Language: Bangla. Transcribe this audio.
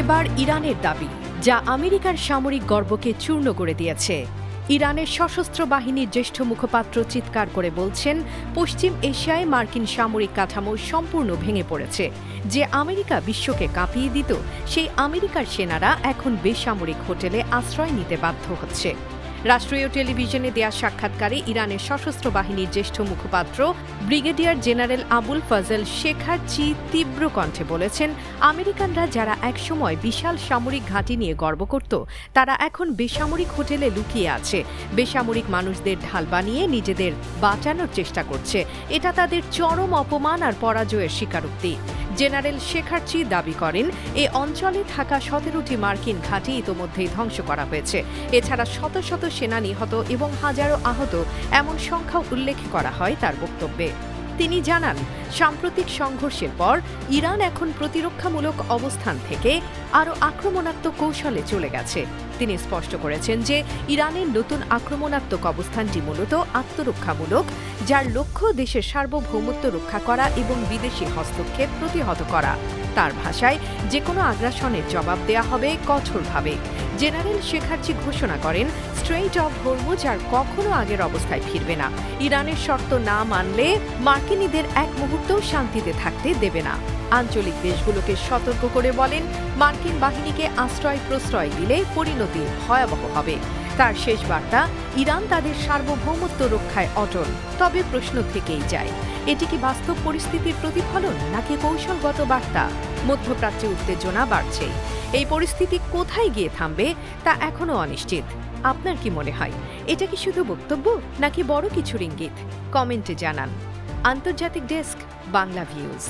এবার ইরানের দাবি, যা আমেরিকার সামরিক গর্বকে চূর্ণ করে দিয়েছে। ইরানের সশস্ত্র বাহিনীর জ্যেষ্ঠ মুখপাত্র চিৎকার করে বলছেন, পশ্চিম এশিয়ায় মার্কিন সামরিক কাঠামো সম্পূর্ণ ভেঙে পড়েছে। যে আমেরিকা বিশ্বকে কাঁপিয়ে দিত, সেই আমেরিকার সেনারা এখন বেসামরিক হোটেলে আশ্রয় নিতে বাধ্য হচ্ছে। রাষ্ট্রীয় টেলিভিশনে দেয়া সাক্ষাৎকারে ইরানের সশস্ত্র বাহিনীর জ্যেষ্ঠ মুখপাত্র ব্রিগেডিয়ার জেনারেল আবুল ফজল শেখারচি তীব্র কণ্ঠে বলেছেন, আমেরিকানরা যারা একসময় বিশাল সামরিক ঘাঁটি নিয়ে গর্ব করত, তারা এখন বেসামরিক হোটেলে লুকিয়ে আছে, বেসামরিক মানুষদের ঢাল বানিয়ে নিজেদের বাঁচানোর চেষ্টা করছে। এটা তাদের চরম অপমান আর পরাজয়ের স্বীকারোক্তি। জেনারেল শেখারচি দাবি করেন, এ অঞ্চলে থাকা 17টি মার্কিন ঘাঁটি ইতোমধ্যেই ধ্বংস করা হয়েছে। এছাড়া শত শত সেনা নিহত এবং হাজারো আহত এমন সংখ্যাও উল্লেখ করা হয় তার বক্তব্যে। তিনি জানান, সাম্প্রতিক সংঘর্ষের পর ইরান এখন প্রতিরক্ষামূলক অবস্থান থেকে আরও আক্রমণাত্মক কৌশলে চলে গেছে। তিনি স্পষ্ট করেছেন যে ইরানের নতুন আক্রমণাত্মক অবস্থানটি মূলত আত্মরক্ষামূলক, যার লক্ষ্য দেশের সার্বভৌমত্ব রক্ষা করা এবং বিদেশি হস্তক্ষেপ প্রতিহত করা। তার ভাষায়, যে কোনো আগ্রাসনের জবাব দেয়া হবে কঠোরভাবে। জেনারেল শেখারচি ঘোষণা করেন, স্ট্রেইট অফ হরমুজ আর কখনো আগের অবস্থায় ফিরবে না। ইরানের শর্ত না মানলে মার্কিনীদের এক মুহূর্তও শান্তিতে থাকতে দেবে না। আঞ্চলিক দেশগুলোকে সতর্ক করে বলেন, মার্কিন বাহিনীকে আশ্রয় প্রশ্রয় দিলে পরিণতি ভয়াবহ হবে। তার শেষ বার্তা, ইরান তাদের সার্বভৌমত্ব রক্ষায় অটল। তবে প্রশ্ন থেকেই যায়, এটি কি বাস্তব পরিস্থিতির প্রতিফলন নাকি কৌশলগত বার্তা? মধ্যপ্রাচ্যে উত্তেজনা বাড়ছে। এই পরিস্থিতি কোথায় গিয়ে থামবে তা এখনও অনিশ্চিত। আপনার কি মনে হয়, এটা কি শুধু বক্তব্য নাকি বড় কিছুর ইঙ্গিত? কমেন্টে জানান। আন্তর্জাতিক ডেস্ক, বাংলা ভিউজ।